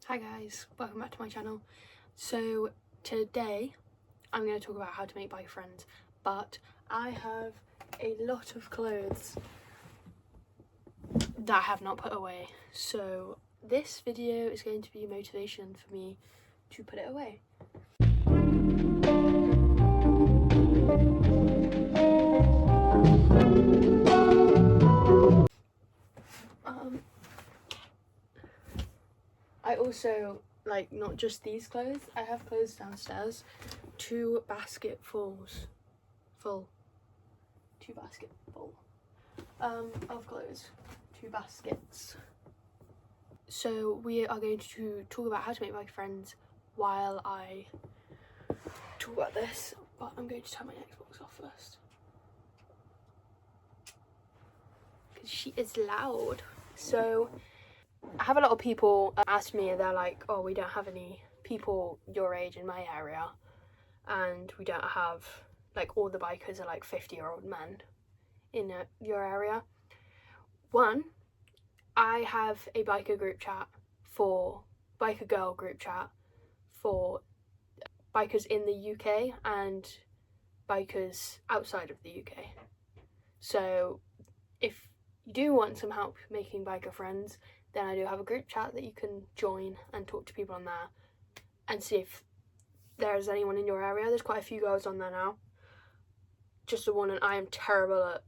Hi guys, welcome back to my channel. So today I'm going to talk about how to make bike friends, but I have a lot of clothes that I have not put away. So this video is going to be motivation for me to put it away. I also, like, not just these clothes, I have clothes downstairs, two basketfuls of clothes, two baskets. So we are going to talk about how to make bike friends while I talk about this, but I'm going to turn my Xbox off first because she is loud. So I have a lot of people ask me, they're like, oh, we don't have any people your age in my area, and we don't have, like, all the bikers are like 50-year-old men in your area. One, I have a biker girl group chat for bikers in the UK and bikers outside of the UK. So if you do want some help making biker friends, then I do have a group chat that you can join and talk to people on there and see if there's anyone in your area. There's quite a few girls on there now. Just the one, and I am terrible at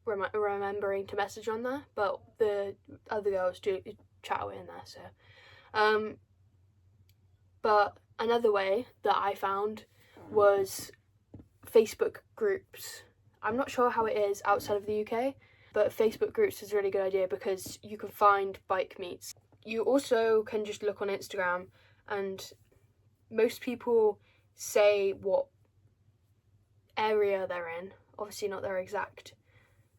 remembering to message on there, but the other girls do chat away in there. So but another way that I found was Facebook groups. I'm not sure how it is outside of the UK, but Facebook groups is a really good idea because you can find bike meets. You also can just look on Instagram, and most people say what area they're in, obviously not their exact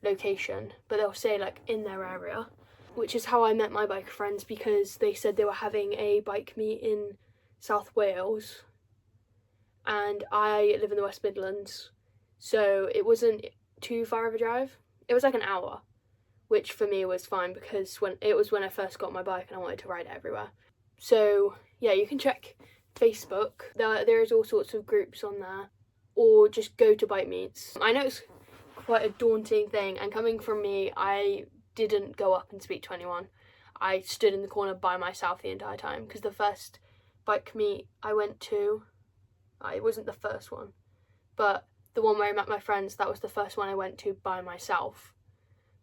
location, but they'll say like in their area, which is how I met my bike friends, because they said they were having a bike meet in South Wales and I live in the West Midlands, so it wasn't too far of a drive. It was like an hour, which for me was fine because when I first got my bike and I wanted to ride it everywhere. So yeah, you can check Facebook. There is all sorts of groups on there, or just go to bike meets. I know it's quite a daunting thing, and coming from me, I didn't go up and speak to anyone. I stood in the corner by myself the entire time, because the first bike meet I went to, it wasn't the first one, but the one where I met my friends, that was the first one I went to by myself,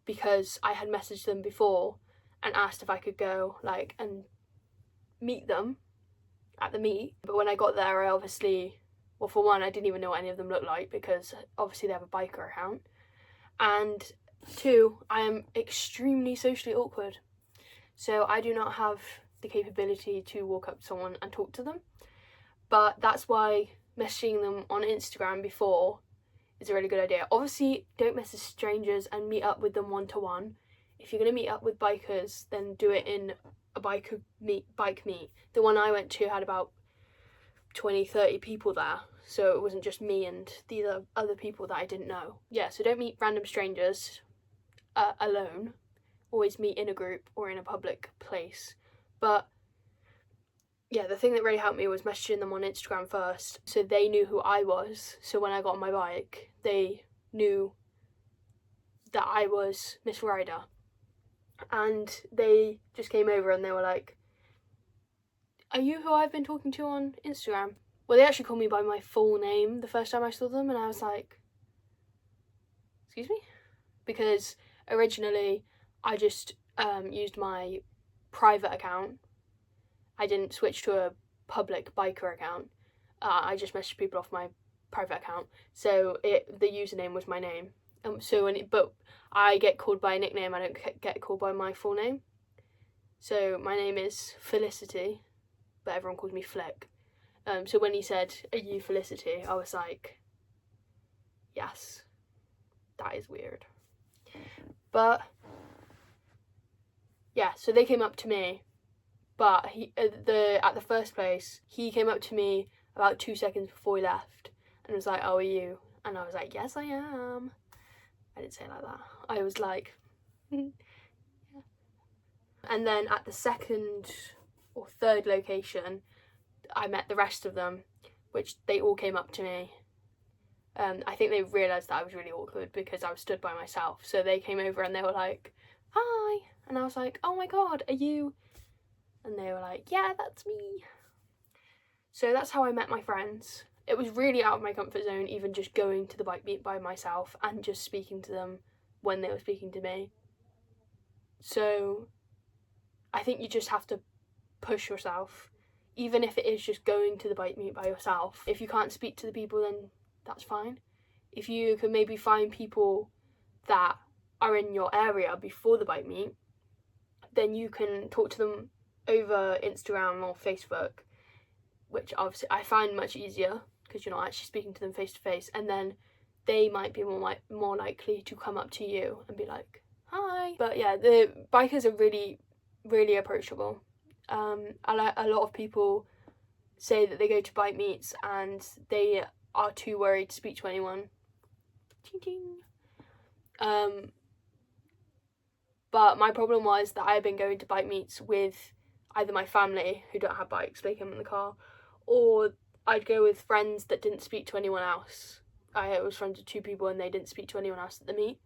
because I had messaged them before and asked if I could go and meet them at the meet. But when I got there, I obviously, well, for one, I didn't even know what any of them looked like, because obviously they have a biker account, and two, I am extremely socially awkward, so I do not have the capability to walk up to someone and talk to them. But that's why messaging them on Instagram before is a really good idea. Obviously, don't message strangers and meet up with them one-to-one. If you're going to meet up with bikers, then do it in a bike meet. The one I went to had about 20-30 people there, so it wasn't just me and the other people that I didn't know. Yeah, so don't meet random strangers alone. Always meet in a group or in a public place. But yeah, the thing that really helped me was messaging them on Instagram first, so they knew who I was. So when I got on my bike, they knew that I was Miss Ryder, and they just came over and they were like, "Are you who I've been talking to on Instagram?" Well, they actually called me by my full name the first time I saw them, and I was like, "Excuse me?" Because originally I just used my private account. I didn't switch to a public biker account. I just messaged people off my private account, so the username was my name. But I get called by a nickname. I don't get called by my full name. So my name is Felicity, but everyone calls me Flick. So when he said, "Are you Felicity?" I was like, yes, that is weird. But yeah, so they came up to me, but at the first place, he came up to me about 2 seconds before he left and was like, "Oh, are you?" And I was like, "Yes, I am." I didn't say it like that. I was like, yeah. And then at the second or third location, I met the rest of them, which they all came up to me. I think they realised that I was really awkward because I was stood by myself. So they came over and they were like, "Hi," and I was like, "Oh my god, are you?" And they were like, "Yeah, that's me." So that's how I met my friends. It was really out of my comfort zone, even just going to the bike meet by myself and just speaking to them when they were speaking to me. So I think you just have to push yourself, even if it is just going to the bike meet by yourself. If you can't speak to the people, then that's fine. If you can maybe find people that are in your area before the bike meet, then you can talk to them over Instagram or Facebook, which obviously I find much easier because you're not actually speaking to them face to face, and then they might be more likely to come up to you and be like, "Hi." But yeah, the bikers are really, really approachable. A lot of people say that they go to bike meets and they are too worried to speak to anyone. Ting ting. But my problem was that I had been going to bike meets with either my family who don't have bikes, they come in the car, or I'd go with friends that didn't speak to anyone else. I was friends with 2 people and they didn't speak to anyone else at the meet.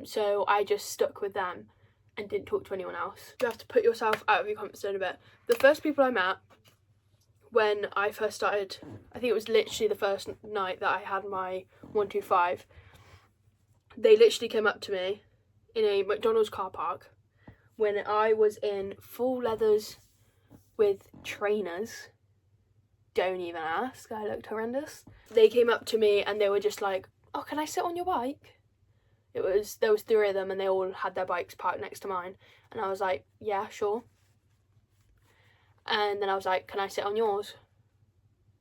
So I just stuck with them and didn't talk to anyone else. You have to put yourself out of your comfort zone a bit. The first people I met when I first started, I think it was literally the first night that I had my 125, they literally came up to me in a McDonald's car park when I was in full leathers with trainers. Don't even ask, I looked horrendous. They came up to me and they were just like, "Oh, can I sit on your bike?" There was 3 of them and they all had their bikes parked next to mine, and I was like, "Yeah, sure." And then I was like, "Can I sit on yours?"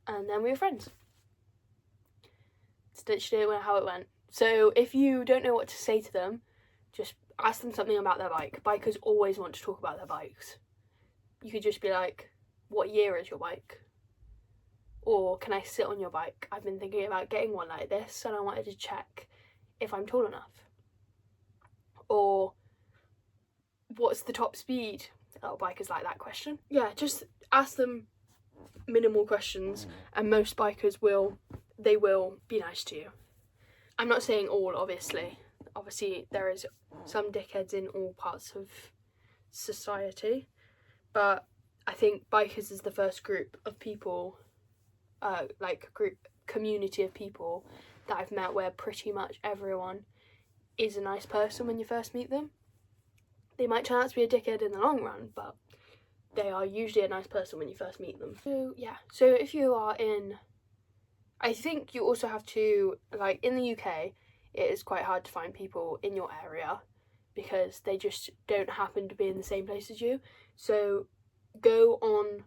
And then we were friends. It's literally how it went. So if you don't know what to say to them, just ask them something about their bike. Bikers always want to talk about their bikes. You could just be like, "What year is your bike?" Or, "Can I sit on your bike? I've been thinking about getting one like this and I wanted to check if I'm tall enough." Or, "What's the top speed?" A lot of bikers like that question. Yeah, just ask them minimal questions and most bikers will be nice to you. I'm not saying all, obviously. Obviously there is some dickheads in all parts of society, but I think bikers is the first group of people, community of people that I've met where pretty much everyone is a nice person when you first meet them. They might turn out to be a dickhead in the long run, but they are usually a nice person when you first meet them. So yeah, so if you are in, I think you also have to, like in the UK, it is quite hard to find people in your area because they just don't happen to be in the same place as you. So go on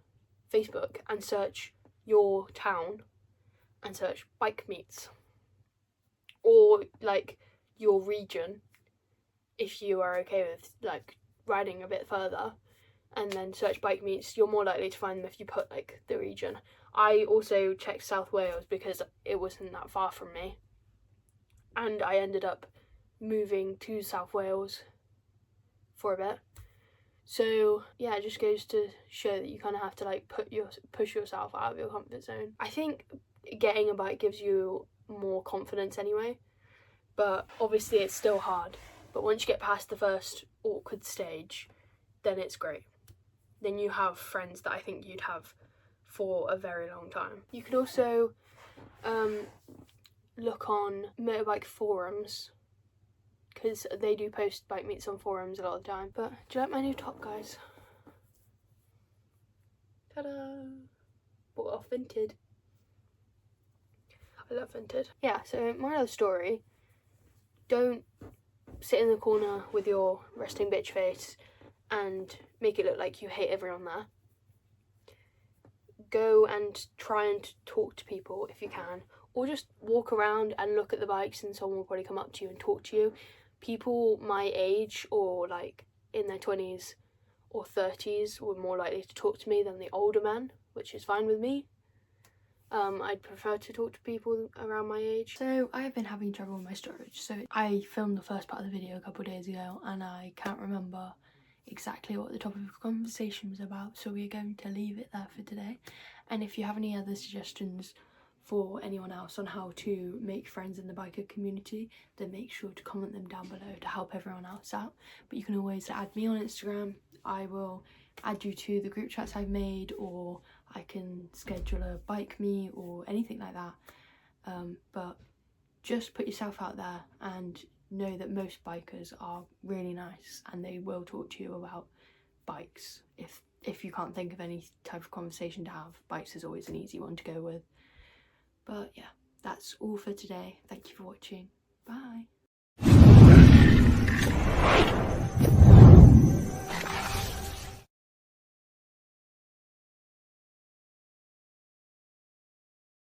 Facebook and search your town and search bike meets, or like your region if you are okay with like riding a bit further, and then search bike meets. You're more likely to find them if you put like the region. I also checked South Wales because it wasn't that far from me, and I ended up moving to South Wales for a bit. So yeah, it just goes to show that you kind of have to like push yourself out of your comfort zone. I think getting a bike gives you more confidence anyway, but obviously it's still hard. But once you get past the first awkward stage, then it's great. Then you have friends that I think you'd have for a very long time. You could also look on motorbike forums, because they do post bike meets on forums a lot of the time. But do you like my new top, guys? Ta-da! Bought off Vinted. I love Vinted. Yeah, so moral of the story, don't sit in the corner with your resting bitch face and make it look like you hate everyone there. Go and try and talk to people if you can, or just walk around and look at the bikes and someone will probably come up to you and talk to you. People my age or like in their 20s or 30s were more likely to talk to me than the older men, which is fine with me. I'd prefer to talk to people around my age. So I've been having trouble with my storage. So I filmed the first part of the video a couple of days ago and I can't remember exactly what the topic of conversation was about, so we're going to leave it there for today. And if you have any other suggestions for anyone else on how to make friends in the biker community, then make sure to comment them down below to help everyone else out. But you can always add me on Instagram. I will add you to the group chats I've made, or I can schedule a bike me or anything like that. But just put yourself out there and know that most bikers are really nice and they will talk to you about bikes. If you can't think of any type of conversation to have, bikes is always an easy one to go with. But yeah, that's all for today. Thank you for watching. Bye.